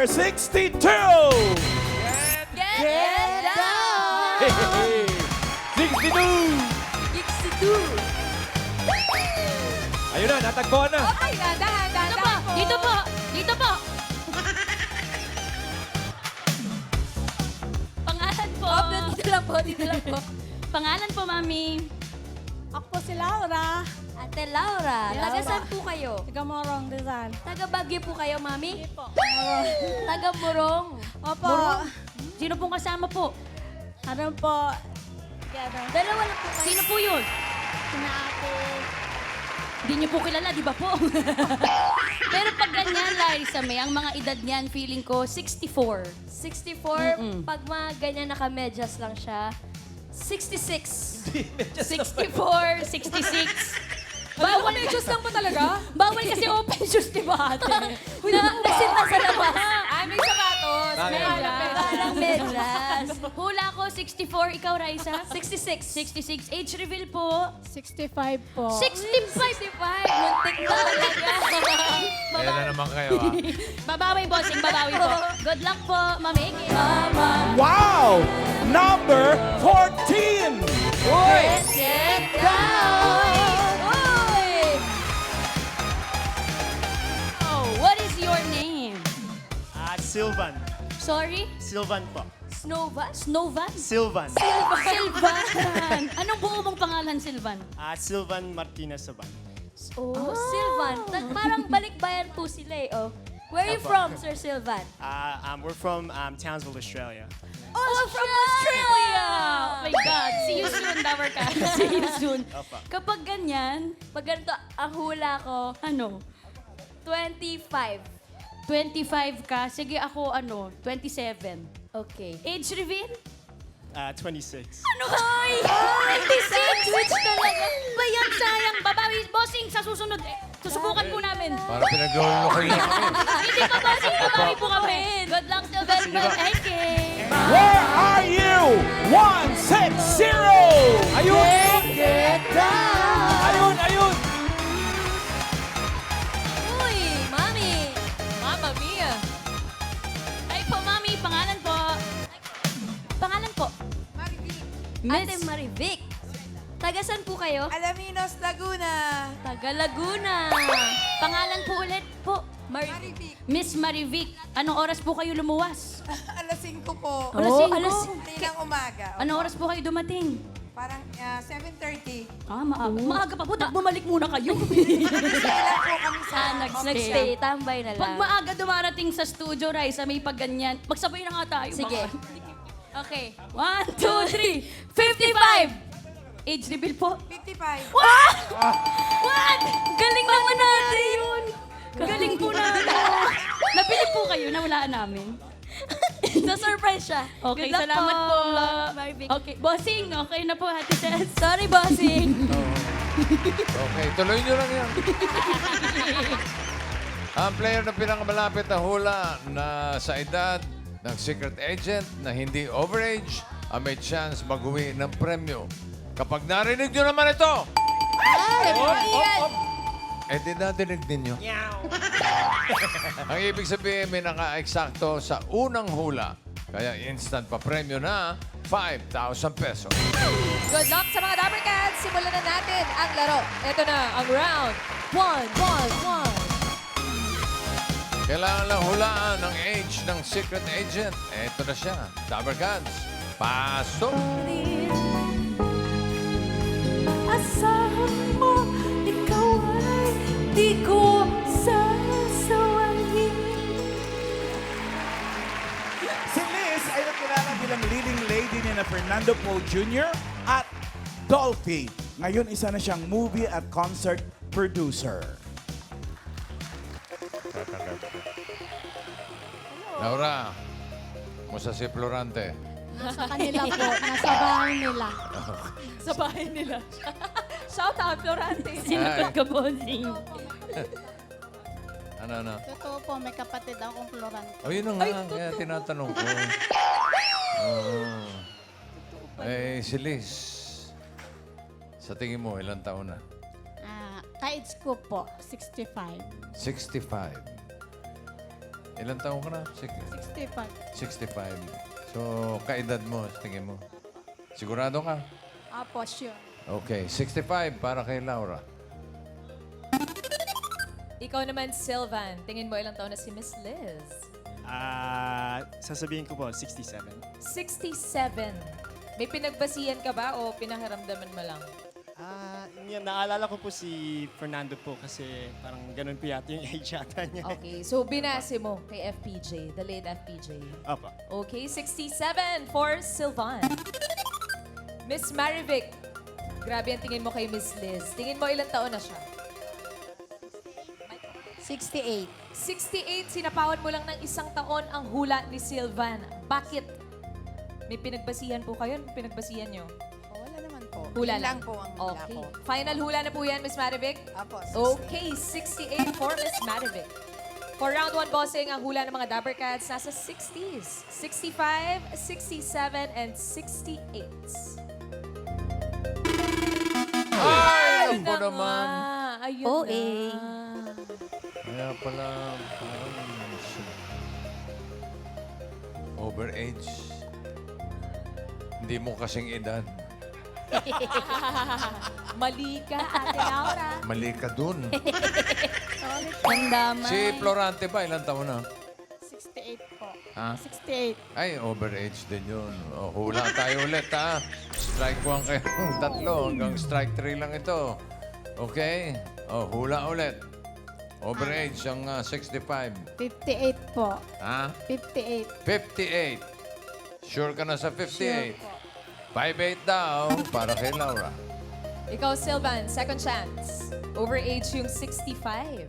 number 62! Get down! Hey! 62! 62! Ayun na, natagpuan na. Okay, dahan-dahan Dito po, dito po, dito po. Pangalan po. Dito lang po, dito lang po. Pangalan po, Mami. Ako po si Laura. Ate Laura, Yes. taga saan po kayo? Taga Morong, Rizal. Taga Baguio po kayo, Mami? Po. Taga Murong. Opo. Murong. Sino pong kasama po? Ano po? Yan. Dalawa lang po kayo. Sino po yun? Sinaate. Hindi niyo po kilala, di ba po? Pero pag ganyan, Liza May, ang mga edad niyan, feeling ko, 64. 64, pag mga ganyan nakamedyas lang siya. 66. 64, 66. Bawal na just lang mo talaga? Bawal kasi open shoes, di ba ate? Nasinta sa labas. Ay, may sapatos. May Medyas. Parang medyas. Hula ko, 64. Ikaw, Raisa? 66. 66. Age reveal po. 65 po. 65. 65. Muntik na talaga. Kaya na naman kayo, ah. Babawi, bossing. Babawi po. Good luck po, mamiki. Mama. Wow! Number 14! Uy! Get down! Uy! Oh, what is your name? Sylvan. Sorry? Sylvan po. Snowvan? Snowvan? Sylvan. Silvan. Anong buo mong pangalan, Silvan? Sylvan Martinez Saban. Oh, Sylvan. Parang balikbayan po sila eh. Oh. Where are you from, Sir Sylvan? We're from Townsville, Australia. Oh, from Australia! Oh my God. See you soon, Dower ka. See you soon. Opo. Kapag ganyan, Pag ganito, ang hula ko, ano, 25. 25 ka, sige ako, 27. Okay. Age reveal? 26. Ano? Hoy! 26! Switch talaga. Ba yan, sayang. Babawi, bossing, sa susunod. Susubukan po namin. Parang pinaglolo kayo na kami. Hindi pa, bossing. Babawi po kami. Good luck sa Velvet. Okay. Where are you? 160! Ayun! Get down! Ayun, ayun! Uy, Mami! Mama Mia! Ay po, Mami. Pangalan po. Pangalan po. Ate Marivic. Taga saan po kayo? Alaminos, Laguna. Taga Laguna. Pangalan po ulit po. Marivic. Miss Marivic. Anong oras po kayo lumuwas? Alas 5 po. Alas 5. Hindi ng umaga. Anong oras po kayo dumating? Parang 7:30. Maaga. Maaga pa po. Bumalik muna kayo. Kailan po kami sa Nagstay, tambay na lang. Pag maaga dumarating sa studio, Raisa, may pag ganyan. Magsabay na nga tayo. Sige. Okay. 1, 2, 3. 55! Age reveal po. 55. What? What? Galing naman natin yun. Galing po natin. Napili po kayo, nawalaan namin. Na-surprise siya. Okay, Good luck salamat po. Marivic. Okay, bossing, okay na po, Ate Tess. Sorry, bossing. Okay, tuloy nyo lang yan. Ang player na pinakamalapit na hula na sa edad ng secret agent na hindi overage ang may chance mag-uwi ng premyo. Kapag narinig nyo naman ito, eh di nadinig ninyo. Ang ibig sabihin, may naka-eksakto sa unang hula. Kaya instant pa premyo na 5,000 pesos. Good luck sa mga Dapper Cats. Simulan na natin ang laro. Ito na ang round 1. Kailangan lang hulaan ang age ng secret agent. Ito na siya. Dabber Cats. Pasok! Asahan mo, ikaw ay di ko sasawahin. Si Liz ay nakilala bilang leading lady ni na Fernando Poe Jr. at Dolphy. Ngayon, isa na siyang movie at concert producer. Laura, musta si Florante? Sa kanila po. Nasa bahay nila. Sa bahay nila. Shout out, Florante. Sinagot ka, bossing. Ano? Totoo po, may kapatid akong Florante. O yun na nga, kaya tinatanong ko. Oo. Eh, si Liz, sa tingin mo, ilang taon na? Ka-age ko po, 65. 65. Ilan taong ka na? 65. 65. So, kaedad mo, tingin mo. Sigurado ka? Apo, sure. Okay, 65 para kay Laura. Ikaw naman, Sylvan. Tingin mo ilang taon na si Miss Liz? Sasabihin ko po, 67. 67. May pinagbasihan ka ba o pinaharamdaman mo lang? Yan, naalala ko po si Fernando po kasi parang ganun po yata yung age yata niya. Okay, so binase mo kay FPJ, the late FPJ. Opo. Okay, 67 for Sylvan. Miss Marivic, grabe ang tingin mo kay Miss Liz. Tingin mo ilang taon na siya? 68. 68, sinapawan mo lang ng isang taon ang hula ni Sylvan. Bakit? May pinagbasihan po kayo? Pinagbasihan nyo? Oh, wala naman po. Hula Yun lang po ang hula Okay. ko. Final hula na po yan, Miss Marivic? Apo, Okay, 68 for Miss Marivic. For round 1 bossing, ang hula ng mga Dabber Cats nasa 60s. 65, 67, and 68. Ay, Ayun ako na naman. nga, ayun OA. na. Kaya pala, parang overage. Hindi mo kasing edad. Mali ka, Ate Laura. Mali ka dun. Ang damay. Si Florante ba, ilang taon na? 68 po. Ha? 68. Ay, overage din yun. O, hula tayo ulit, ha? Strike 1 kayong tatlo hanggang strike 3 lang ito. Okay? O, hula ulit. Overage ang 65. 58 po. Ha? 58. 58. Sure ka na sa 58? 5-8 daw para kay Laura. Ikaw, Sylvan, second chance. Overage yung 65.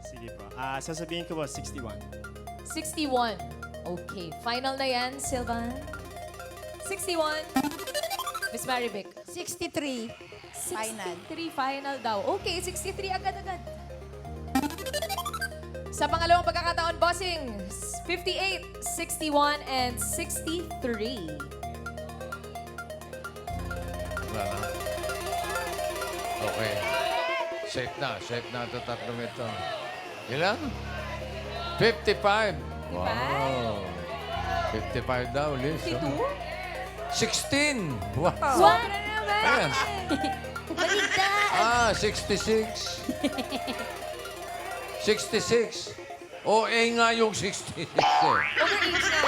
Sige po. Sasabihin ko po, 61. 61. Okay, final na yan, Sylvan. 61. Miss Marivic. 63. Final. 63 final daw. Okay, 63 agad-agad. Sa pangalawang pagkakataon, bossing, 58, 61, and 63. Wala na. Okay. Safe na. Safe na ito tatlong ito. Ilan? 55. Wow. 55 daw, Liz. 52? 16. Wow. Sobra naman! Ayan. Baligtad! 66. 66. OA nga yung 66 eh. Overage na.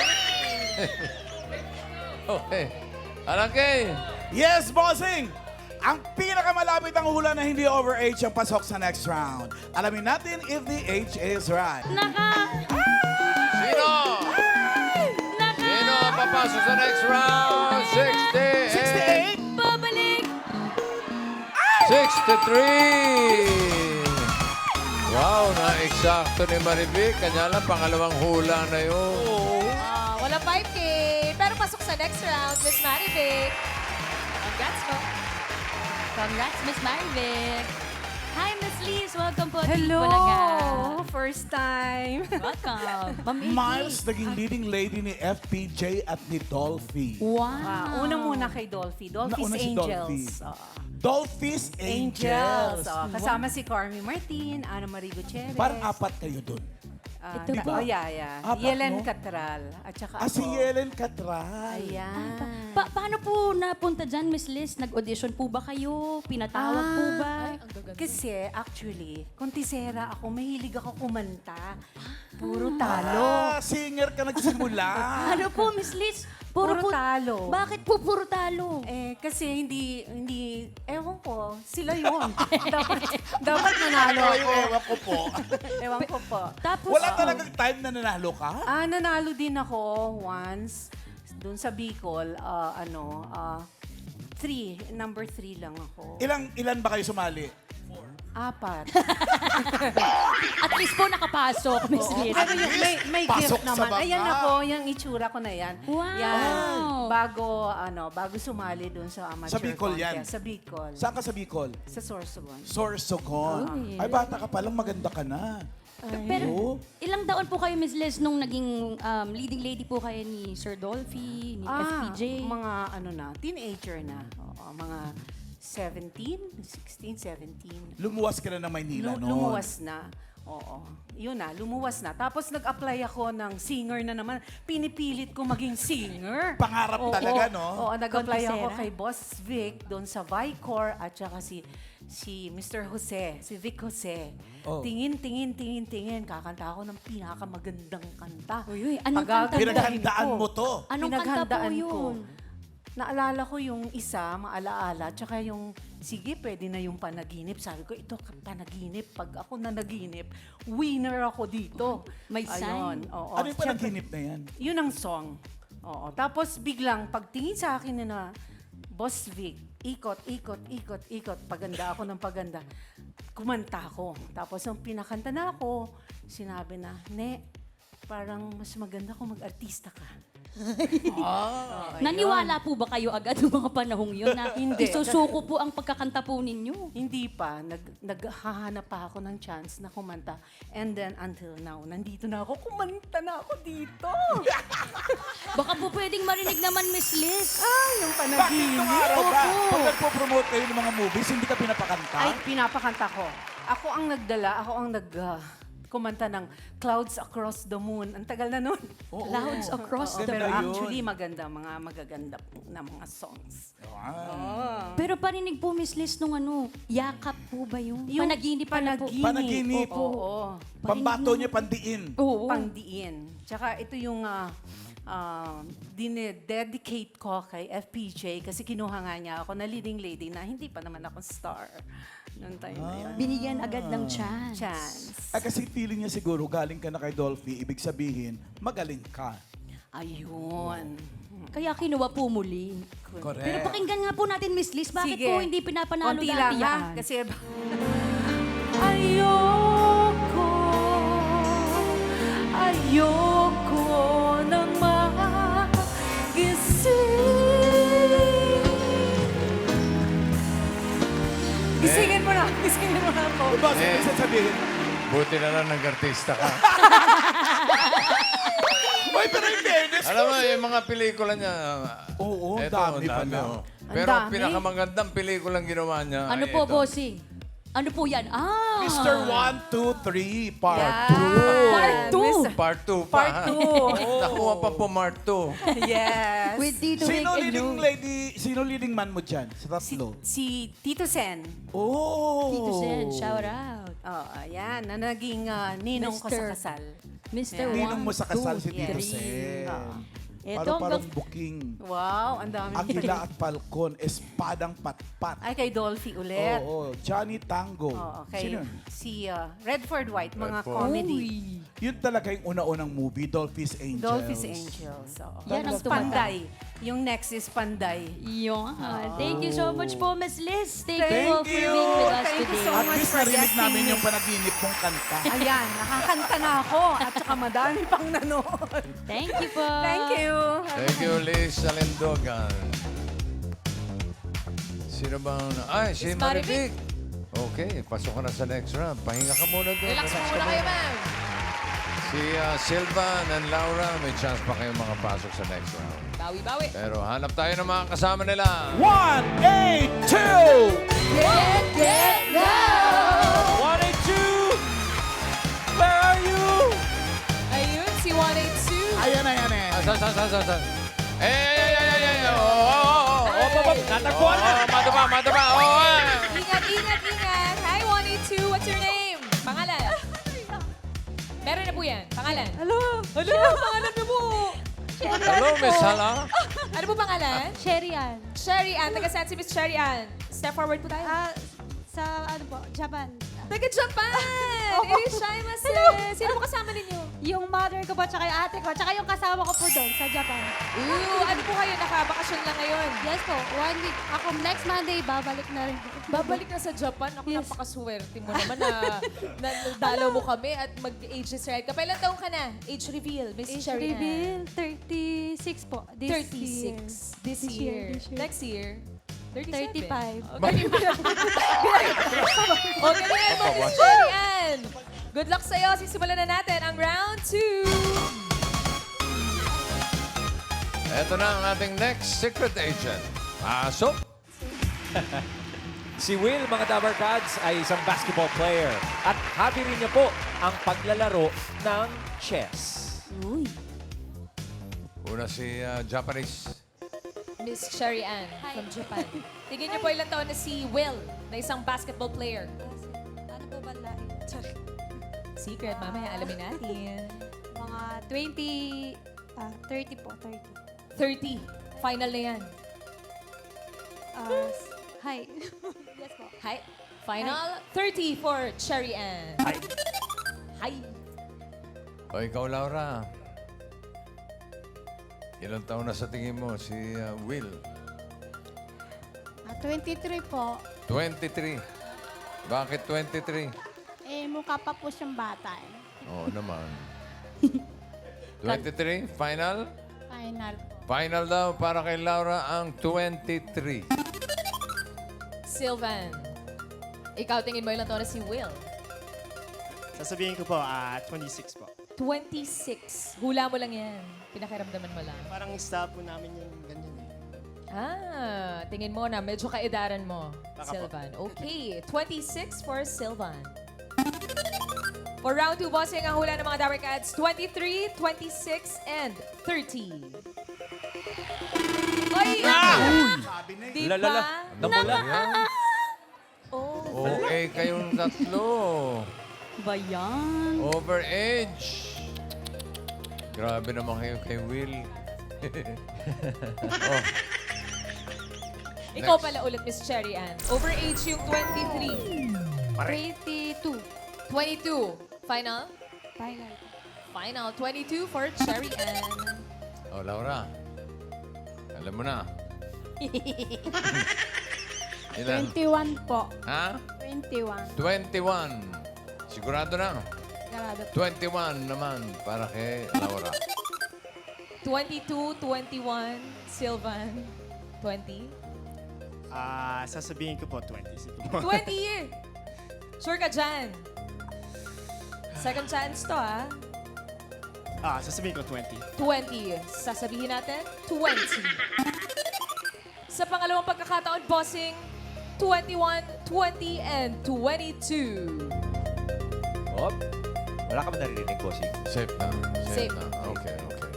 Okay. Alakay. Yes, bossing! Ang pinakamalapit ang hula na hindi overage ang pasok sa next round. Alamin natin if the age is right. Sino? Sino ang papasok sa next round? 68. 68? Babalik! 63. Wow, na-eksakto ni Marivic. Kanya lang, pangalawang hula na yun. Wala 5K. Pero pasok sa next round, Miss Marivic. Congrats po. Congrats, Miss Marivic. Hi, Miss Liz. Welcome po. Hello! Bulaga. First time. Welcome. Ma'am Iggy. Miles, naging leading lady ni FPJ at ni Dolphy. Wow. Una muna kay Dolphy. Dolphy's Nauna si Dolphy. Angels. Dolphy's Angels. Kasama si Carmi Martin, Ana Marie Gutierrez. Parang apat kayo dun. Ito Diba? Oh, yeah. Apat, Yelen no? Catral. At saka Si ako. Yelen Catral. Ayan. Paano po napunta dyan, Miss Liz? Nag-audition po ba kayo? Pinatawag po ba? Kasi actually, kontisera ako, mahilig ako kumanta. Puro talo. Singer ka nagsimula. Ano po, Miss Liz? Puro talo. Bakit po puro talo? Kasi hindi, ewan ko, sila yun. dapat nanalo ako. Ewan ko po. Ewan ko po. Tapos, Wala talagang time na nanalo ka? Nanalo din ako once doon sa Bicol, number 3 lang ako. Ilan ba kayo sumali? 4. at least po nakapasok, Miss Liz. Pero yung may Pasok gift sa naman. banga. Ayan ako, yung itsura ko na yan. Wow. Yan, bago sumali doon sa amateur Sa Bicol yan? contest. Sa Bicol. Saan ka sa Bicol? Sa Sorsogon. Sorsogon. Ay, bata ka palang maganda ka na. Pero Oo. ilang taon po kayo, Miss Liz, nung naging leading lady po kayo ni Sir Dolphy, ni FPJ? Mga teenager na. Oo, mga 17, 16, 17. Lumuwas ka na ng Maynila noon. Lumuwas na. Oo. Yun na, lumuwas na. Tapos nag-apply ako ng singer na naman. Pinipilit ko maging singer. Pangarap talaga, no? Oo, nag-apply ako Contesera. kay Boss Vic doon sa Vicor at saka si Mr. Jose, si Vic Jose. Oh. Tingin. Kakanta ako ng pinakamagandang kanta. Uy, anong kanta? Pagagandaan Pinaghandaan ko. mo to. Anong kanta po Pinaghandaan ko. yun? Naalala ko yung isa, maalaala, tsaka yung, sige, pwede na yung panaginip. Sabi ko, ito, panaginip. Pag ako nanaginip, winner ako dito. May sign. Oo. Ano yung panaginip na yan? Yun ang song. Oo. Tapos biglang, pagtingin sa akin na Boss Vic, ikot. Paganda ako ng paganda. Kumanta ako. Tapos nung pinakanta na ako, sinabi na, Ne, parang mas maganda kung mag-artista ka. Naniwala po ba kayo agad ng mga panahong yun na Hindi. isusuko po ang pagkakanta po ninyo? Hindi pa. Naghahanap pa ako ng chance na kumanta. And then, until now, nandito na ako. Kumanta na ako dito. Baka po pwedeng marinig naman, Miss Liz. Yung Bakit panaginip. nung araw ba? Pag nagpo-promote kayo ng mga movies, hindi ka pinapakanta? Ay, pinapakanta ko. Ako ang nagdala. Ako ang kumanta ng Clouds Across the Moon. Ang tagal na nun. Clouds across Oo, the pero Ganda yun. actually, magaganda na mga songs. Pero parinig po, Miss Liz, nung yakap po ba yun? Panaginip pala po. Panaginip. Oo. Pambato niya, pandiin. Oo. Pangdiin. Tsaka ito yung dinededicate ko kay FPJ kasi kinuha nga niya ako na leading lady na hindi pa naman ako star noong time na yun. Binigyan agad ng chance. Chance. Ay, kasi feeling niya siguro, galing ka na kay Dolphy, ibig sabihin, magaling ka. Ayun. Kaya kinuha po muli. Correct. Pero pakinggan nga po natin, Miss Liz, bakit Sige. po hindi pinapanalo Konti dati lang, ha? yan? Kasi ayoko nang magising. Gisingin mo na ako. Boss, ibig sabihin, Buti na lang nag-artista ka. Ay, pero in fairness, Alam mo, yung mga pelikula niya, Oo, eto, dami ang pala. oh. Ang Pero dami. pinakamagandang pelikulang ginawa niya Ano ay po, ito. bossing? Ano po yan? Mr. 1, 2, 3, part Yan. 2. Part 2. Part 2 pa. Part ha? 2. Nakuha pa po Part 2. Yes. With Tito Sino Rick and leading Lou. lady, sino leading man mo dyan? Sa tatlo? Si Tito Sen. Oh! Tito Sen, shout out. Oh, ayan. Na naging ninong ko sa Mr. kasal. Mr. Ninong mo sa kasal si Tito yes. Sen. Eto, Parang hanggang- booking. Wow, ang dami. Aquila at Falcon, Espadang Patpat. Ay, kay Dolphy ulit. Oo, Johnny Tango. Oo, kay Sino yun? si Redford White, mga Redford. comedy. Yun talaga yung una-unang movie, Dolphy's Angels. Dolphy's Angels. Oo. Yan ang Tapos Panday. Yung next is Panday. Yun. Thank you so much po, Miss Liz. Thank, Thank you all for you. being with us Thank you today. so At much least for narinig guesting namin me. yung panaginip mong kanta. Ayan, nakakanta na ako. At saka madami pang nanood. Thank you po. Thank you. Thank you, Liz Salindogan. Sino bang... Ay, si Miss Marivic. Marivic. Okay, pasok ka na sa next round. Pahinga ka muna doon. Relax mo muna kayo, ma'am. Si Silvan and Laura, may chance pa kayong makapasok sa next round. Bawi-bawi. Pero hanap tayo ng mga kasama nila. 1, 8, 2! Get go! 1, 8, 2! Where are you? Ayun, si 182. Ayan, ayan, ayan. Saan? Oh, Natagpuan na. madaba. Ingat. Hi, 182. What's your name? Pangalan? Meron na po yan. Pangalan? Hello, pangalan niyo po. Hello, Miss Hala. Ano po pangalan? Sherry Ann. Sherry Ann. Taga saan si Miss Sherry Ann? Step forward po tayo. Sa Japan. Taga Japan! Irishaimasu! Sino po kasama ninyo? Yung mother ko po, tsaka yung ate ko, tsaka yung kasama ko po doon sa Japan. Ooh, ano po kayo? Nakabakasyon lang ngayon. Yes po, 1 week. Ako next Monday, babalik na rin po. Babalik na sa Japan. Ako, Yes. napakaswerte mo naman na dalaw mo kami at mag-age right ka. Pa ilang taong ka na? Age reveal, Miss Age Sherry Ann. reveal, 36 po. 36. This year. Next year. 37. 35. O, galingan mo, Miss Sherry Ann. Good luck sa'yo. Sisimulan na natin ang round 2. Ito na ang ating next secret agent. Pasok. Si Will, mga Dabarkads, ay isang basketball player. At hobby rin niya po ang paglalaro ng chess. Uy. Una si Japanese. Miss Sherry Ann from Japan. Tingin niyo po ilang taon na si Will, na isang basketball player. Ano po ba lahi? Secret, mamaya alamin natin. Mga 30 po, 30. 30. Final na yan. Hi. Yes po. Hi. Final 30 for Sherry Ann. Ay, Hi. O ikaw, Laura. Ilang taon na sa tingin mo si Will? 23 po. 23. Bakit 23? Mukha pa po siyang bata eh. Oo naman. 23, final? Final po. Final daw para kay Laura ang 23. Sylvan. Ikaw tingin mo ilang taon na si Will? Sasabihin ko po, 26 po. 26. Hula mo lang yan. Pinakiramdaman mo lang. Parang style po namin yung ganyan eh. Tingin mo na medyo kaedaran mo, Baka po. Sylvan. Okay, 26 for Sylvan. For round 2, bossing ang hula ng mga Dabarkads, 23, 26, and 30. Ay! Sabi na Di lalala. ba? Namula. Oh. Okay kayong tatlo. Ba yan? Overage. Grabe naman kayo kay Will. Oh, Ikaw Next. pala ulit, Miss Cherry Ann. Overage yung 23. 22. 22. Final? Final. Final 22 for Cherry Ann. oh Laura. Alam mo na. Ilan? 21 po. Ha? 21. 21. Sigurado na. Garado. 21 naman para kay Laura. 22, 21, Sylvan. 20. Sasabihin ko po 20. Sige po. 20! Sure ka dyan? Second chance to, ah. Sasabihin ko 20. 20. Sasabihin natin, 20. Sa pangalawang pagkakataon, bossing, 21, 20, and 22. Oh, wala ka ba naririnig, bossing? Safe na. Safe. na. Okay, okay.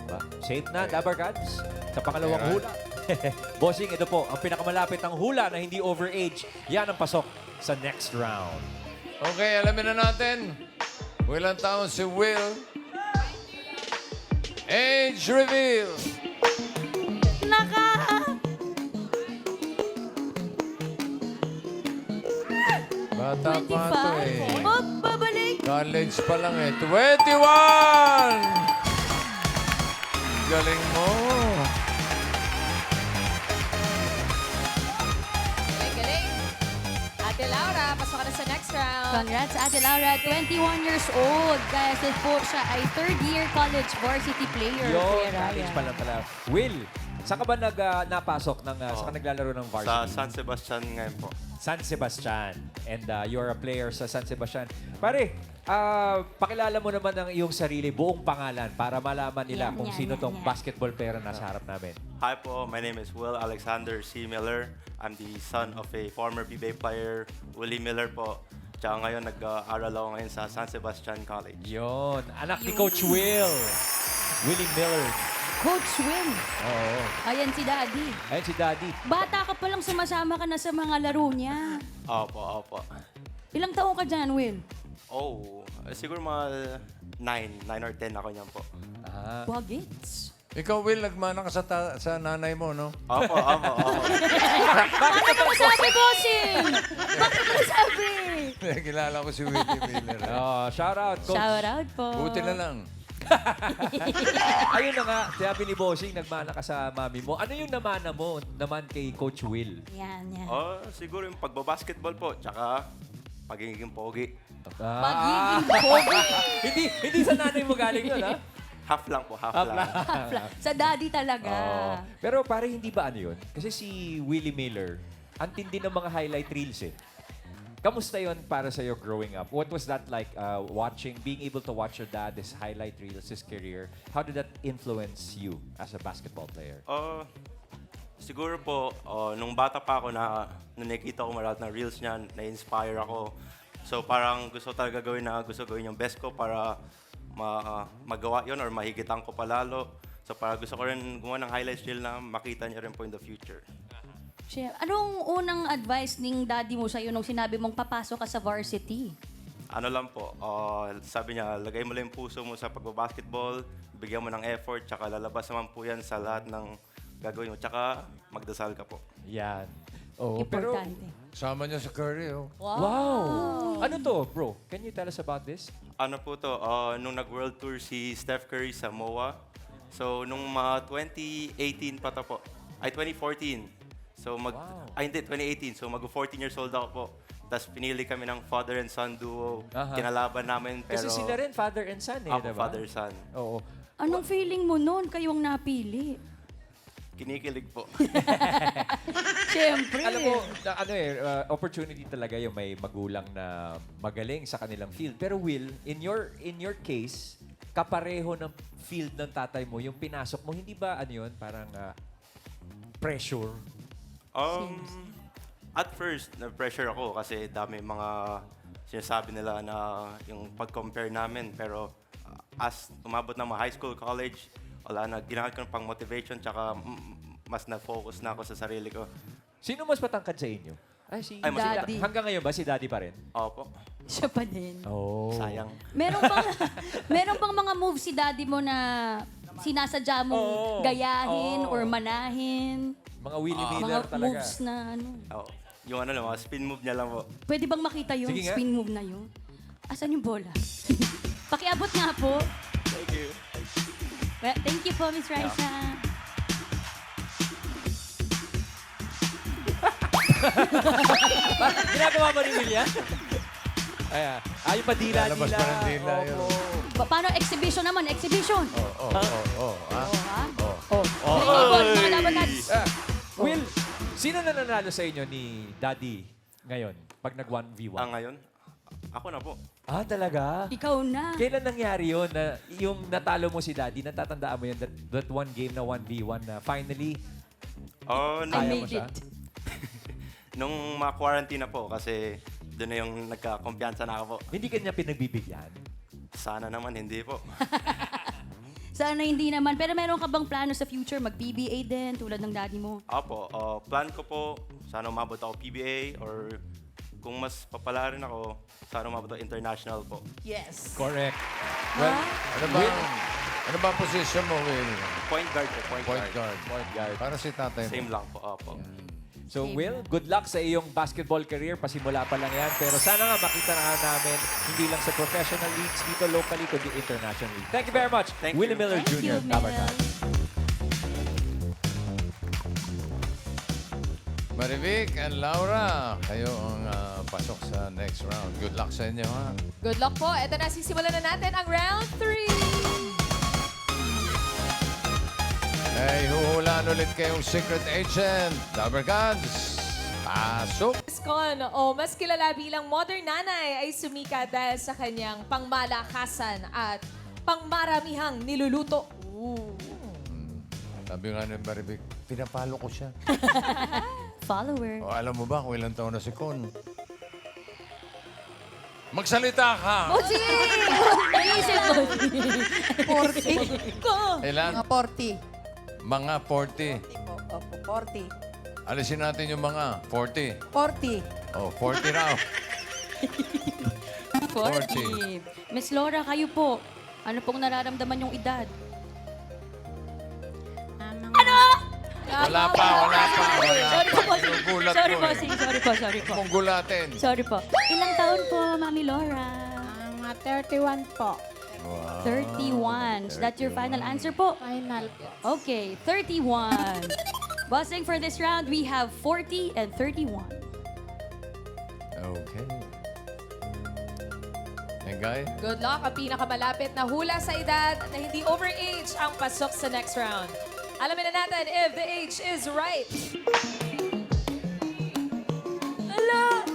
Ba? Safe na, Dabarkads. Sa pangalawang Alright. hula. Bossing, ito po, ang pinakamalapit ng hula na hindi overage. Yan ang pasok sa next round. Okay, alamin na natin. Ilang taon si Will? Age reveal. Bata pa to eh. Oh, babalik! College pa lang eh. 21! Galing mo. Galing-galing. Ate Laura, pasok ka na sa next round. Congrats, Ate Laura, 21 years old. Guys, po siya ay third-year college varsity player. Yun, Kuya college Ryan. pa lang pala. Will, saan ka ba napasok ng, saan ka naglalaro ng Sa varsity? San Sebastian ngayon po. San Sebastian. And you're a player sa San Sebastian. Pare, pakilala mo naman ang iyong sarili, buong pangalan, para malaman nila Yan, kung yan, sino yan, tong yan. basketball player na nasa harap namin. Hi po, my name is Will Alexander C. Miller. I'm the son of a former PBA player, Willie Miller po. Tsaka ngayon, nag-aaral ako ngayon sa San Sebastian College. Yon, anak ni Coach Will. Willie Miller. Coach Will. Oo. Ayan si Daddy. Ayun si Daddy. Bata ka palang sumasama ka na sa mga laro niya. Opo, opo. Ilang taon ka dyan, Will? Oh, siguro mga 9 or 10 ako niyan po. Ah, Bagets. Ikaw, Will, nagmana ka sa nanay mo, no? Opo, opo, opo. Bakit ka nasabi, bossing? Bakit ka nasabi? Kilala ko si Willie Miller. shout out, Coach. Shout out po. Buti na lang. Ayun na nga, sabi ni Bossing, nagmana ka sa mami mo. Ano yung namana mo naman kay Coach Will? Yan, yan. Oh, siguro yung pagbabasketball po, tsaka pagiging pogi. Pagiging pogi. hindi sa nanay mo galing yun, ha? Half lang po, half lang. Sa daddy talaga. Oo. Pero pare, hindi ba ano yun? Kasi si Willie Miller, ang tindi ng mga highlight reels eh. Kamusta yon para sa'yo growing up? What was that like being able to watch your dad, his highlight reels, his career? How did that influence you as a basketball player? Siguro po, nung bata pa ako nung nakikita ko maraming na reels niya, na-inspire ako. So parang gusto talaga gawin yung best ko para magawa yon or mahigitan ko palalo. So para gusto ko rin gumawa ng highlights reel na makita niya rin po in the future. Chef, anong unang advice ning daddy mo sa'yo nung sinabi mong papasok ka sa varsity? Ano lang po, sabi niya, lagay mo lang yung puso mo sa pagbabasketball, bigyan mo ng effort, tsaka lalabas naman po yan sa lahat ng gagawin mo. Tsaka magdasal ka po. Yan. Oh, pero, Importante. Sama niya si Curry, oh. wow! Ano to, bro? Can you tell us about this? Ano po to, nung nag-world tour si Steph Curry sa MOA, so nung 2018 pa to po, ay 2014. So hindi, 2018. So mag-14 years old ako po. Tapos pinili kami ng father and son duo. Aha. Kinalaban namin, pero... Kasi sila rin, father and son eh, Ako, diba? father-son. Oo. Anong feeling mo noon kayong napili? Kinikilig po. Siyempre. Alam mo, opportunity talaga yung may magulang na magaling sa kanilang field. Pero Will, in your case, kapareho ng field ng tatay mo, yung pinasok mo, hindi ba yun, parang pressure? At first, na-pressure ako kasi dami mga sinasabi nila na yung pag-compare namin. Pero as umabot na mga high school, college, wala na, ginamit ko ng pang-motivation tsaka mas na-focus na ako sa sarili ko. Sino mas matangkad sa inyo? Ay, si Ay, mas Daddy. Hanggang ngayon ba si Daddy pa rin? Opo, Siya pa din. Oh. sayang. Meron bang mga moves si daddy mo na sinasadya mong Oo. gayahin Oo. or manahin? Mga Willie Mga Miller talaga. moves na Oo. Yung mga spin move niya lang po. Pwede bang makita yung Sige nga. spin move na yun? Asan yung bola? Pakiabot nga po. Thank you. Well, thank you po, Miss Raisa. Ginagawa mo rin, Will, yan? Yung padila-dila. Lalabas pa ng dila yun. Paano exhibition naman? Exhibition! Mga Dabarkads. Will, sino na nanalo sa inyo ni Daddy ngayon pag nag-1v1? Ngayon, ako na po. Talaga? Ikaw na. Kailan nangyari yun na yung natalo mo si Daddy, natatandaan mo yun, that one game na 1v1 na finally, Oh, I Kaya mo made siya? it. nung ma-quarantine na po kasi doon na yung nagka-kumpiyansa na ako po. hindi ka niya pinagbibigyan? Sana naman hindi po. Sana hindi naman. Pero meron ka bang plano sa future? Mag-PBA din, tulad ng daddy mo? Opo, plan ko po, sana umabot ako PBA or kung mas papala rin ako, sana umabot ako international po. Yes. Correct. Well, ano ba ang position mo, Will? Point guard po, point Point guard. guard. Point guard. Para si tatay mo. Same lang po, opo. So, Will, good luck sa iyong basketball career. Pasimula pa lang yan. Pero sana nga makita na namin, hindi lang sa professional leagues, dito locally, kundi internationally. Thank you very much, Thank Willie you. Miller Thank you, Jr. Mel. Dabarkads. Marivic and Laura, kayo ang pasok sa next round. Good luck sa inyo, ha? Good luck po. Ito na, sisimulan na natin ang round 3. Ay, huhulaan ulit kayong secret agent. Dabarkads, pasok! Con, o mas kilala bilang Modern Nanay, ay sumikat dahil sa kanyang pangmalakasan at pangmaramihang niluluto. Sabi nga ni Marivic, pinapalo ko siya. Follower. O, alam mo ba kung ilang taon na si Con? Magsalita ka! Naisip mo. 40. Ilan? Mga 40. Mga 40. Opo, 40. Alisin natin yung mga 40. 40. Oh, 40 raw. 40. Miss Laura, kayo po. Ano pong nararamdaman yung edad? Wala pa. Sorry po, bossing. Ginugulat Sorry, ko eh. bossing. Sorry po. Mong gulatin. Sorry po. Ilang taon po, Mami Laura? Mga 31 po. Wow. 31. Is that your final answer po? Final po. Okay, 31. Bossing, for this round, we have 40 and 31. Okay. Engay? Good luck. Ang pinakamalapit na hula sa edad na hindi overage ang pasok sa next round. Alamin na natin if the age is right. Ala!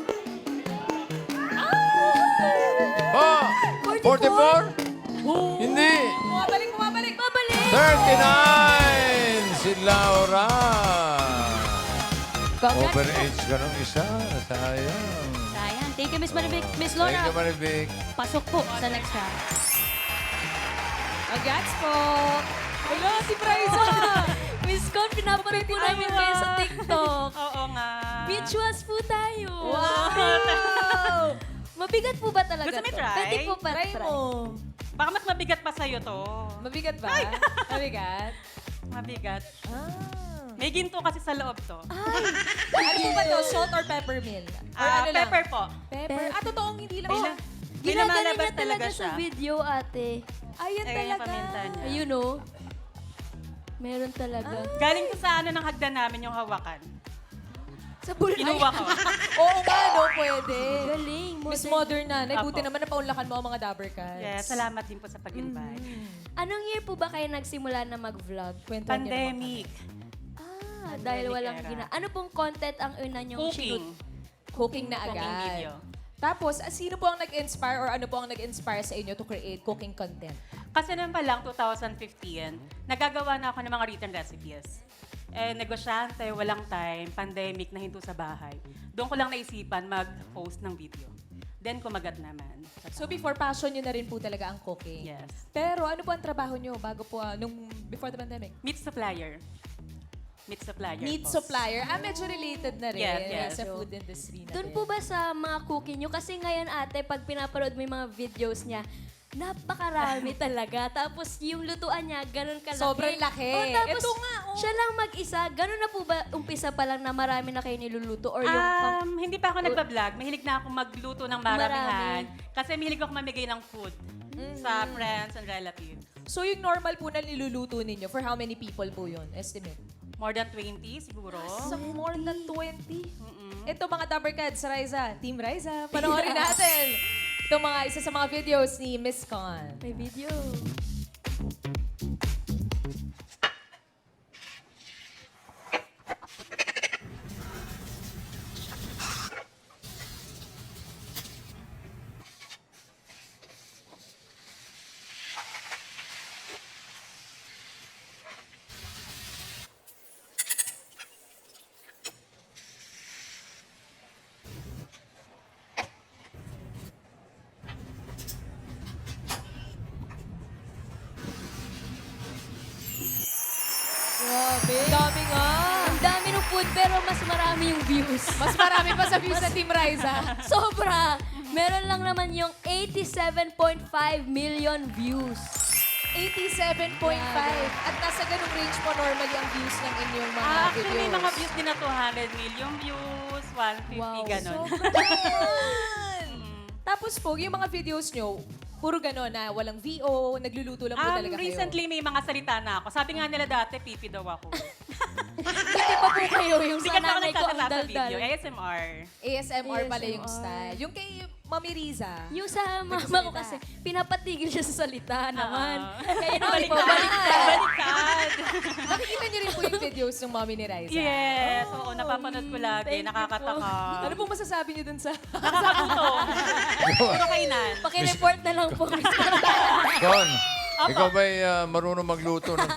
Ba! 44? Hindi! Bumabalik! 39! Si Laura! Congrats. Overage ka ng isa. Sayang. Ayan. Thank you, Miss Maribik. Miss Laura, Thank you, Maribik. pasok po sa next round. Congrats po! Hello, si Priza! Miss Con, pinapanood po namin kayo sa TikTok. Oo nga. Beachwas po tayo. Wow! Mabigat po ba talaga Gusto mo to? i-try? Pwede po pa Try mo. Baka mas mabigat pa sa'yo to. Mabigat ba? Mabigat? Mabigat. Ah. May ginto kasi sa loob to. Ano po ba to? Salt or peppermint? Or ano lang? Pepper po. Pepper. Ah, totoong hindi lang. May Ginagaling lumalabas niya talaga siya. sa video, ate. Ayan Ayan yung talaga. paminta niya. Ayun o. Meron talaga. Galing to sa ano ng hagdan namin yung hawakan. Sa bulay. Kinuha ko. Oo nga, no? Pwede. Galing. Miss Modern Nanay, buti Apo. naman napaunlakan mo ang mga Dabber Cats. Yes, salamat din po sa pag-invite. Anong year po ba kayo nagsimula na mag-vlog? Kwentuhan niyo naman Pandemic. Dahil walang era. gina. Ano pong content ang una niyong Cooking. Cooking na Cooking agad. video. Tapos, sino po ang nag-inspire or ano po ang nag-inspire sa inyo to create cooking content? Kasi naman pa lang, 2015, nagagawa na ako ng mga written recipes. Negosyante, walang time, pandemic, nahinto sa bahay. Doon ko lang naisipan mag-post ng video. Then kumagat naman. So before passion nyo na rin po talaga ang cooking. Yes. Pero ano po ang trabaho nyo bago po, before the pandemic? Meat supplier. Meat supplier Meat po. supplier. Ah, medyo related na rin Yes, yes. sa food industry na Doon din. po ba sa mga cooking niyo? Kasi ngayon ate, pag pinapanood mo yung mga videos niya, napakarami talaga. Tapos yung lutuan niya, ganun kalaki. Sobrang laki. Oh, tapos Ito nga, oh. siya lang mag-isa. Ganun na po ba umpisa pa lang na marami na kayo niluluto? Or yung Hindi pa ako nagpa-vlog. Mahilig na ako magluto ng maramihan. Kasi mahilig ako mamigay ng food sa friends and relatives. So yung normal po na niluluto ninyo, for how many people po yun? Estimate? More than 20 siguro. Sa more than 20? Ito mga Dabber Cats, Riza, Team Riza, panoorin natin. Ito mga isa sa mga videos ni Miss Con. may video. Grabe. Dami nga. Ang dami ng food pero mas marami yung views. Mas marami pa sa views sa Team Riza. Sobra! Meron lang naman yung 87.5 million views. 87.5. At nasa ganung range po normally ang views ng inyong mga videos. Actually, may mga views din na 200 million views, 150, ganon. Tapos po, yung mga videos nyo, puro gano'n na walang VO, nagluluto lang po talaga kayo. Recently, may mga salita na ako. Sabi nga nila dati, pipi daw ako. Hindi pa po kayo yung Hindi sa ka na ako nanay ko ang nagsasalita sa video. daldal. ASMR. ASMR pala yung ASMR. style. Yung kay Mami Riza. Yung sa mama ko kasi, pinapatigil siya sa salita naman. Kaya naman po, Baliktad. Baliktad. Nakikita niyo rin po yung videos ng Mami ni Riza. Yes. Oo, napapanood ko lagi. thank you Nakakataka. Ano pong masasabi niyo dun sa... Nakakagutom. Puro kainan. Pakireport na lang po. Con, ikaw ba'y marunong magluto ng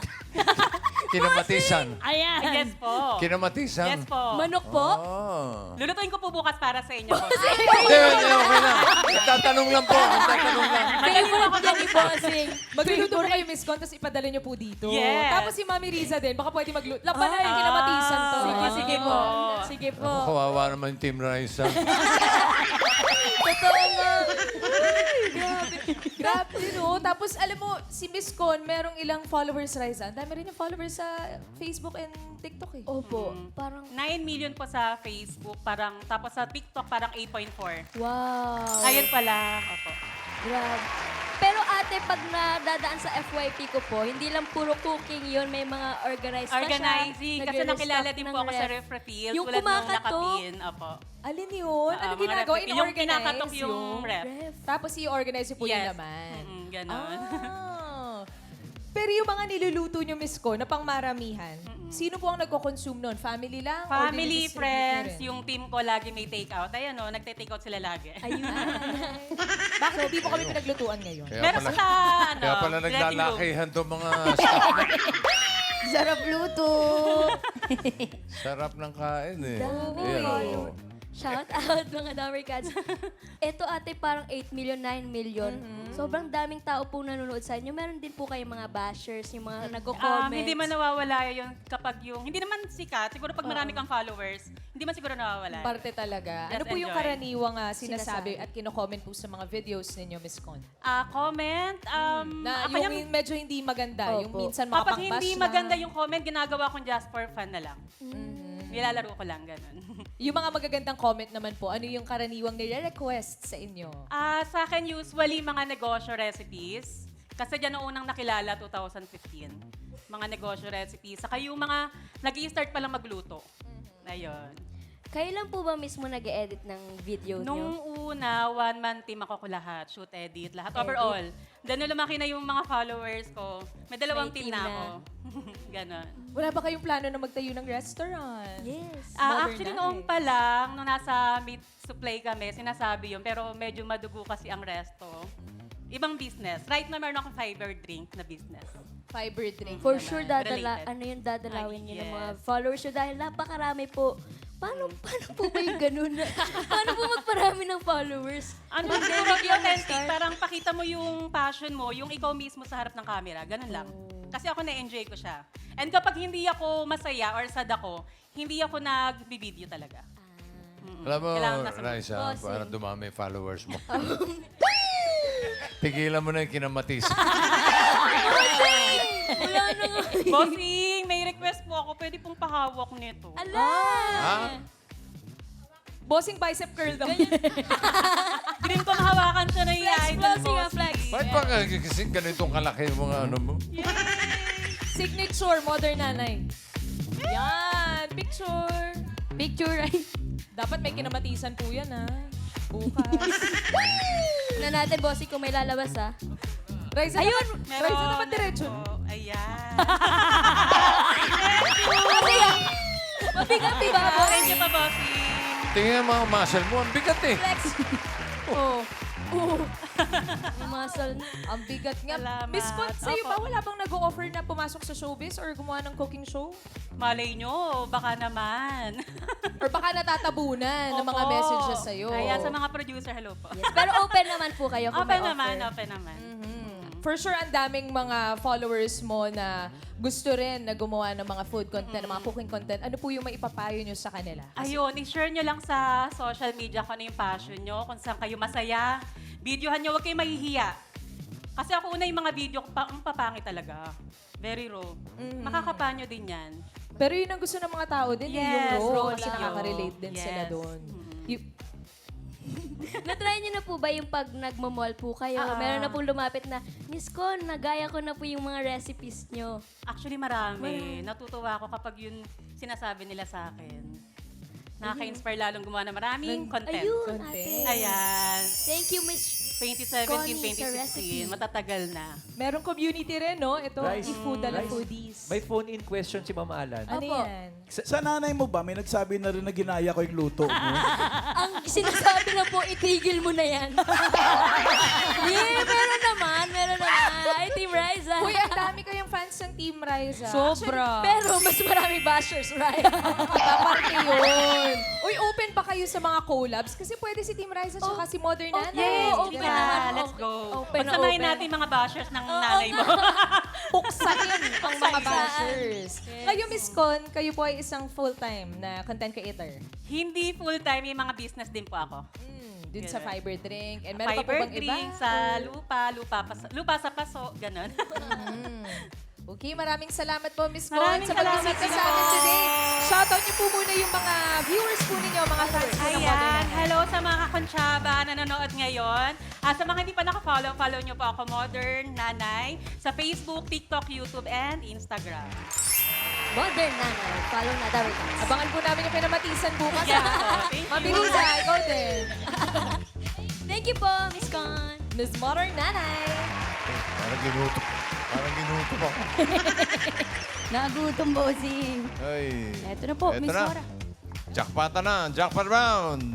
kinamatisan? Ayan. Yes po. Kinamatisan? Yes po. Manok po? Ah. Lulutuin ko po bukas para sa inyo. Hindi, okay na. Itatanong lang po. Itatanong lang. Favorite niya ni Bossing. Magluluto po kayo, Miss Con, tapos ipadala niyo po dito. Yes. Tapos si Mami Riza din, baka pwede magluto. Laban na yung kinamatisan to. Sige po. Sige po. Kawawa naman yung Team Raisa. Totoo nga. Grabe, no? Tapos, alam mo, si Miss Con, merong ilang followers, Riza. Ang dami rin yung followers sa Facebook and TikTok eh. Opo. Parang, 9 million po sa Facebook, tapos sa TikTok parang 8.4. wow. Ayun pala. Opo. Grabe. Pero ate, pag nadadaan sa FYP ko po, hindi lang puro cooking yun, may mga organized pa siya. Organizing. Kasi Nagre-restock nakilala din ng po ako sa ref. ref refill. Yung tulad nung kumakatok? nakapin. Opo. Alin yun? Ano mga ginagawa? ref refill. Yung In-organize kinakatok yung ref. Tapos i-organize yung po yun Yes. naman. Ganon. Ah. Pero yung mga niluluto nyo, Miss Con, na pangmaramihan, sino po ang nagko-consume nun? Family lang? or Family, dinidistribute nyo friends, rin? yung team ko lagi may take out. Ayan o, nagte-take out sila lagi. Ayun. Bakit hindi po kami pinaglutuan ngayon? Kaya Meron pala, sa kaya pala dressing room. naglalakihan itong mga staff. Sarap luto. Sarap ng kain eh. Dami. Ayan, oh. Shout out mga Dabber Cats. Ito ate parang 8 million, 9 million. Sobrang daming tao po nanonood sa inyo. Meron din po kayong mga bashers, yung mga nagko-comments. Hindi man nawawala yun kapag yung, hindi naman sikat, siguro pag marami kang followers, hindi man siguro nawawala. Parte talaga. Ano Let's po yung enjoy. karaniwang sinasabi Sinasabi. at kino-comment po sa mga videos ninyo, Miss Con? Comment, Na ako yung medyo hindi maganda, yung Opo. minsan kapag makapang-bash hindi na. maganda yung comment, ginagawa kong just for fun na lang. Nilalaro ko lang, ganun. Yung mga magagandang comment naman po, ano yung karaniwang nire-request sa inyo? Sa akin, usually, mga negosyo recipes. Kasi dyan ang unang nakilala, 2015. Mga negosyo recipes. Saka yung mga nag-i-start pa lang magluto. Ayun. Kayo lang po ba mismo nag-edit ng video Nung nyo? una, one-man team ako lahat. Shoot, edit, lahat. Overall. Then nung lumaki na yung mga followers ko, may dalawang May team team na na. ako. Ganon. Wala ba kayong plano na magtayo ng restaurant? Yes. Actually, noong pa lang, nung nasa meat supply kami, sinasabi yun. Pero medyo madugo kasi ang resto. Ibang business. Right now, meron akong fiber drink na business. Fiber drink. For naman. sure, Related. dadalawin Ay, nyo ng yes. mga followers nyo dahil napakarami po. Paano po ba yung ganun? Paano po magparami ng followers? Ano Pandemic siguro lang yung authentic, nag-start. parang pakita mo yung passion mo, yung ikaw mismo sa harap ng camera. Ganun lang. Kasi ako na-enjoy ko siya. And kapag hindi ako masaya or sad ako, hindi ako nag-video talaga. Alam mo, Kailangan nasa- Raisa, Bossing. para dumami followers mo. Tigilan mo na yung kinamatis. Wala na nga. Bossing, may request po ako. Pwede pong pahawak nito. Ala! Ha? Bossing bicep curl daw. Dream ko mahawakan siya na yung Flex, idol, bossing, bossing. flex. Ba't pa kasi ganitong kalaki yung mga ano mo? Signature, modern nanay. Yan, picture. Picture, right? Dapat may kinamatisan po yan, ha? Bukas. Na natin, bossy, kung may lalabas, ha? Raisa Ayun! naman, Raisa naman diretso. Ayan. Kasi yan, mabigat, diba, boss? Thank you pa, bossing. Tingnan ang mga muscle mo, ang bigat eh. Flex. Oh. Yung muscle. Ang bigat nga. Salamat. Miss Con, sa'yo Opo. ba wala bang nag-o-offer na pumasok sa showbiz or gumawa ng cooking show? Malay nyo, baka naman. Or baka natatabunan ng mga Opo. messages sa'yo? Ayan, sa mga producer, hello po. Yes. Pero open naman po kayo kung may Open offer. naman, open naman. For sure, ang daming mga followers mo na gusto rin na gumawa ng mga food content, ng mga cooking content. Ano po yung maipapayo nyo sa kanila? Ayun, i-share nyo lang sa social media kung ano yung passion nyo, kung saan kayo masaya. Videohan nyo, huwag kayong mahihiya. Kasi ako una yung mga video, ang papangit talaga. Very raw. Makakapanyo din yan. Pero yun ang gusto ng mga tao din, Yes, yung raw, raw kasi lang. nakaka-relate din Yes. sila doon. Na-try niyo na po ba yung pag nagmamall po kayo? Meron na po lumapit na, Miss Con, nagaya ko na po yung mga recipes nyo. Actually, marami. Natutuwa ako kapag yun sinasabi nila sa akin. Nakaka-inspire lalong gumawa ng maraming content. Ayun, ate. Ayan. Thank you, Miss 2017, Connie, sa recipe. 2016. Matatagal na. Merong community rin, no? Ito, Rice. Ifudala Rice. Foodies. May phone-in question si Mama Alan. Ano Opo. yan? Sa nanay mo ba, may nagsabi na rin na ginaya ko yung luto mo? Ang sinasabi na po, itigil mo na yan. Yeah, meron naman. Hi, Team Riza. Uy, ang dami kayong fans ng Team Riza. Sobra. Pero mas marami bashers, right? Kaparte yun. Uy, open pa kayo sa mga collabs? Kasi pwede si Team Riza at si Modern Nanay. Yes, open di na. ba? Let's go. Open na Pagsamahin open. natin mga bashers ng nanay mo. Puksain ang mga Puksaan. bashers. Kayo, Miss Con, kayo po ay isang full-time na content creator. Hindi full-time, may mga business din po ako. Dun sa fiber drink. And meron pa po Fiber bang iba? drink sa lupa sa paso, ganun. Okay, maraming salamat po, Miss Con, Maraming sa pag-visit salamat sa amin today. Shoutout niyo po muna yung mga viewers po ninyo, mga fans po ng Modern Ayan, Nanay. hello sa mga kakonsyaba na nanonood ngayon. Sa mga hindi pa nakafollow, follow nyo po ako, Modern Nanay, sa Facebook, TikTok, YouTube, and Instagram. Modern Nanay. Follow na, Dabber Cats. Abangan po namin yung pinamatisan bukas. Yeah, ha? thank you. Mabilis ha, ikaw din. Thank you po, Miss Con. Miss Modern Nanay. Parang ginuto. Parang ginuto ako. Nagutom, bossing. Ay. Eto na po, Eto Miss na. Nora. Jackpot na. Jackpot round.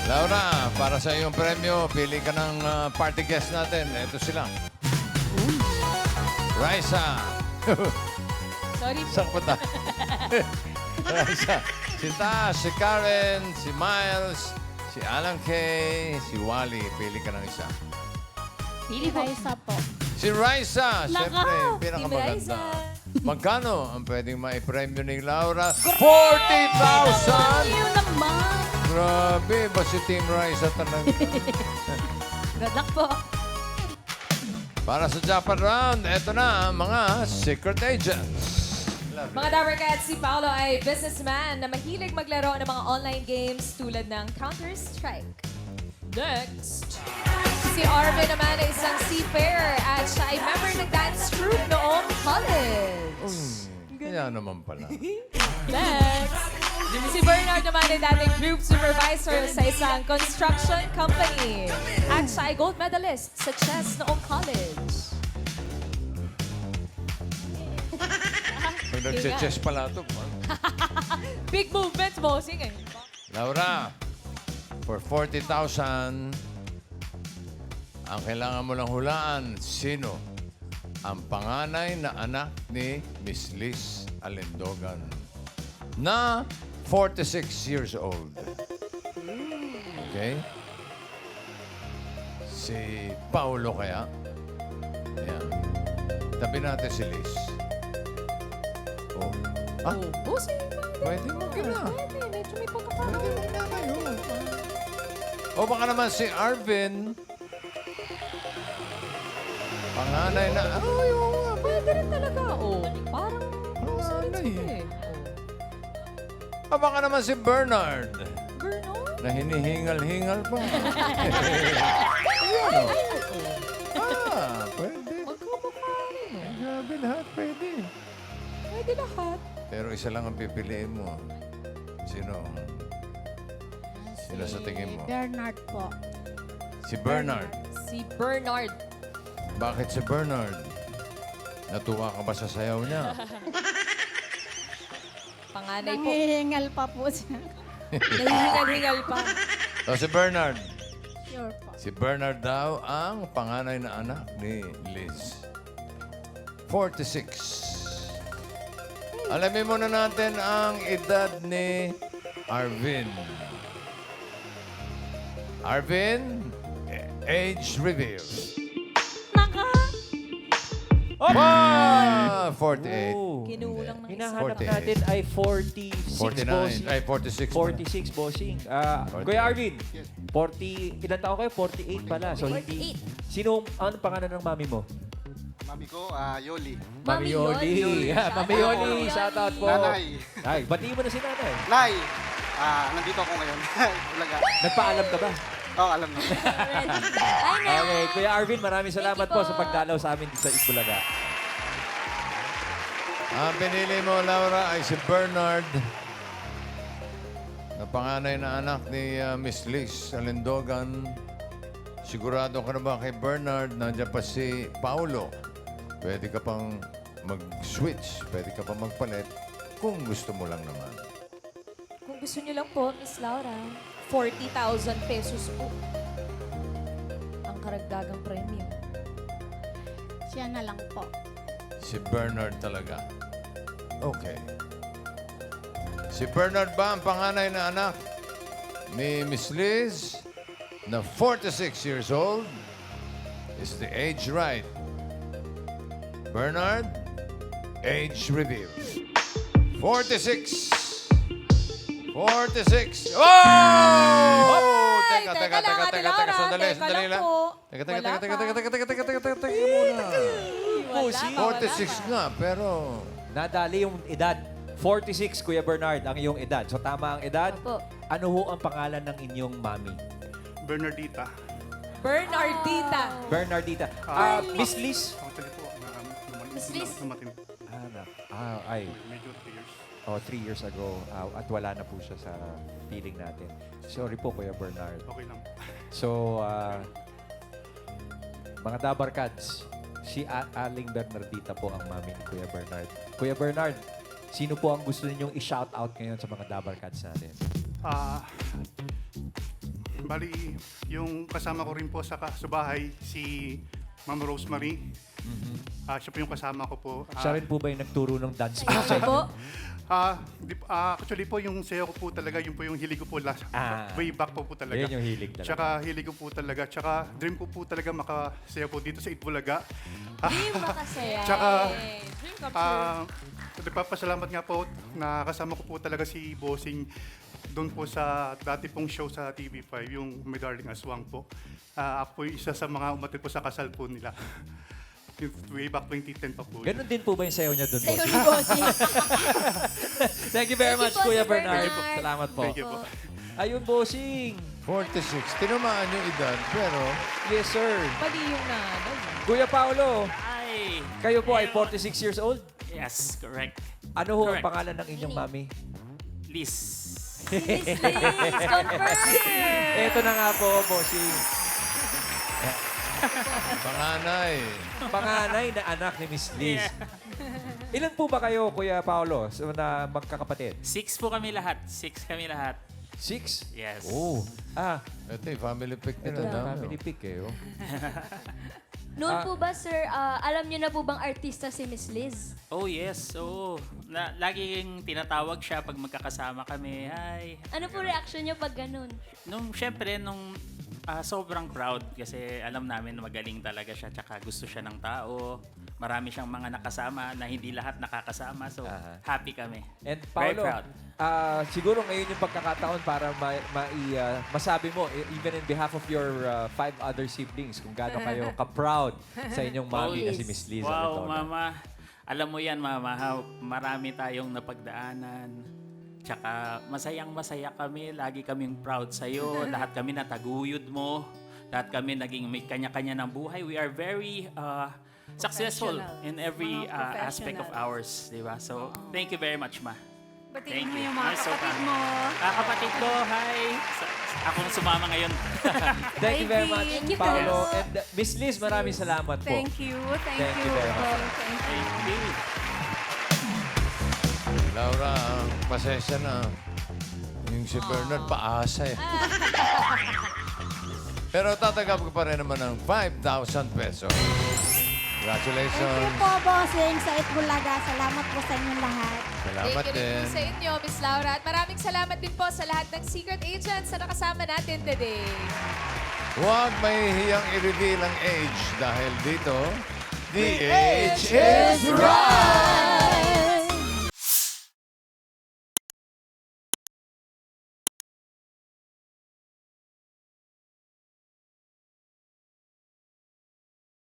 Laura, para sa iyong premyo, pili ka ng party guest natin. Ito sila. Raisa. Sorry po. Saan punta? Raisa. Si Tash, si Karen, si Miles, si Alan Kay, si Wally. Pili ka ng isa. Pili po. Raisa po. Si Raisa, Nako! siyempre, Team pinakamaganda. Raisa. Magkano ang pwedeng maipremyo ni Laura? 40,000! Yun naman. Grabe, ba si Team Raisa talaga? Good luck po. Para sa Japan Round, eto na ang mga secret agents. Mga Dabber Cats, si Paolo ay businessman na mahilig maglaro ng mga online games tulad ng Counter-Strike. Next, si Arvin naman ay isang seafarer at siya ay member ng dance troupe noong college. Kaya naman pala. Next, si Bernard naman ay dating group supervisor sa isang construction company. At siya ay gold medalist sa chess noong college. Pag nagche-chess pala ito. Big movements, bossing eh. Laura, for 40,000, ang kailangan mo lang hulaan, sino ang panganay na anak ni Miss Liz Alindogan na 46 years old. Okay? Si Paulo kaya? Yan. Tabi natin si Liz. Oh. Ah, Bossing, pwede mo kina. medyo may pagkakataon. O baka naman si Arvin. Panganay na... Ay, oo nga. Pwede rin talaga. Oh, parang Panganay. eh. O baka naman si Bernard. Bernard? Na hinihingal-hingal pa. Ayan, o. Pwede. Grabe lahat, pwede. Pwede lahat. Pero isa lang ang pipiliin mo. Sino? Sino sa tingin mo? Bernard po. Si Bernard. Si Bernard. Bakit si Bernard? Natuwa ka ba sa sayaw niya? Panganay po. Nangihingal pa po siya. Nahihingal-hingal pa. O si Bernard. Sure po. Si Bernard daw ang panganay na anak ni Liz. 46. Alamin muna natin ang edad ni Arvin. Arvin, age reveal. Naka. 48. Kinulang ng Hinahanap 48. natin ay 46 bossing. 49. Ay, 46. pala. 46 bossing. Kuya Arvin, 40, ilan taon kayo? 48 pala. So hindi. Sino, ano pangalan ng mami mo? Mami ko, Yoli. Mami Yoli. Yeah, Mami Yoli. Shout out po. Nanay. Ay, batiin mo na si nanay. Nay, nandito ako ngayon. Ulaga. Nagpaalam ka ba? Oo, alam na. Okay, Kuya Arvin, maraming salamat po sa pagdalaw sa amin dito sa Itbulaga. Ang pinili mo, Laura, ay si Bernard. Na panganay na anak ni Miss Liz Alindogan. Sigurado ka na ba kay Bernard? Nandiyan pa si Paulo. Pwede ka pang mag-switch. Pwede ka pang magpalit. Kung gusto mo lang naman. Kung gusto niyo lang po, Miss Laura, 40,000 pesos po. Ang karagdagang premyo. Siya na lang po. Si Bernard talaga. Okay. Si Bernard ba ang panganay na anak ni Miss Liz na 46 years old? Is the age right? Bernard, age reveal. 46. 46. Oh! Teka lang, Ate Laura. Teka lang po. Teka Wala pa. muna. Wala 46 nga, pero... Nadali yung edad. 46, Kuya Bernard, ang iyong edad. So tama ang edad. Opo. Ano ho ang pangalan ng inyong mami? Bernardita. Bernardita. Bernardita. Miss Liz? Actually po, Miss Liz. Dumating. Ay. Medyo 3 years. 3 years ago. At wala na po siya sa feeling natin. Sorry po, Kuya Bernard. Okay lang. So, mga Dabarkads, si Aling Bernardita po ang mami ni Kuya Bernard. Kuya Bernard, sino po ang gusto ninyong i-shout out ngayon sa mga Dabarkads natin? Bali, yung kasama ko rin po sa bahay, si Ma'am Rosemary. Siya po yung kasama ko po. Siya rin po ba yung nagturo ng dance move sa inyo? Actually po, yung sayo ko po talaga, yun po yung hilig ko po way back po talaga. Yun yung hilig talaga. Tsaka hilig ko po talaga. Tsaka dream ko po talaga makasayaw po dito sa Itbulaga. Hindi makasaya. Tsaka, Dream come true. nagpapasalamat nga po, nakasama ko po talaga si Bossing doon po sa dati pong show sa TV5, yung My Darling Aswang po. Ako po yung isa sa mga umatid po sa kasal po nila. Way back 2010 pa po. Ganun din po ba yung sayo niya doon, Sayo boss? ni Bossing. Thank you very Thank you much, po, Kuya Sir Bernard. Bernard. Salamat po. Thank you po. Ayun, bossing. 46. Tinamaan yung edad, pero Yes, sir. Mali yung nanay. Kuya Paolo, Hi! kayo po ay 46 years old? Yes, correct. Ano ho ang Correct. pangalan ng inyong mami? Liz. Miss Liz, confirm! Ito na nga po, bossing. panganay. Panganay na anak ni Miss Liz. Ilan po ba kayo, Kuya Paolo, na magkakapatid? 6 po kami lahat. 6 kami lahat. 6? Yes. Oh. Ito yung family pic Ito nila. na, dami, family pic eh. Oh. Noon po ba, sir, alam niyo na po bang artista si Miss Liz? Oh, yes. Oo. Laging tinatawag siya pag magkakasama kami. Hi. Ano po reaction niyo pag ganun? Syempre, sobrang proud kasi alam namin na magaling talaga siya tsaka gusto siya ng tao. Marami siyang mga nakasama na hindi lahat nakakasama. So, happy kami. And Very Paolo, proud. siguro ngayon yung pagkakataon para masabi mo, even in behalf of your 5 other siblings, kung gaano kayo ka-proud sa inyong mami na si Miss Liz. Wow, Aletola. Mama. Alam mo yan, Mama, marami tayong napagdaanan. Tsaka masayang-masaya kami. Lagi kaming proud sa'yo. Lahat kami nataguyod mo. Lahat kami naging may kanya-kanya ng buhay. We are very successful in every aspect of ours. Diba? So, thank you very much, Ma. Batiin Thank mo you. yung mga I'm so kapatid proud. mo. Kapatid ko, hi! Akong sumama ngayon. Thank you very much, Thank you, Paolo. Chris. And Miss Liz, maraming salamat po. Thank you. Thank Thank you. you very much. Thank you. Thank you. Laura, pasensya na. Yung si Bernard, paasa eh. Pero tatanggap ko pa rin naman ng 5,000 pesos. Thank Congratulations. you po, bossing, sa Itbulaga. Salamat po sa inyong lahat. Salamat Thank you rin din. po sa inyo, Miss Laura. At maraming salamat din po sa lahat ng secret agents na nakasama natin today. Huwag mahihiyang i-reveal ang age dahil dito, the age is right!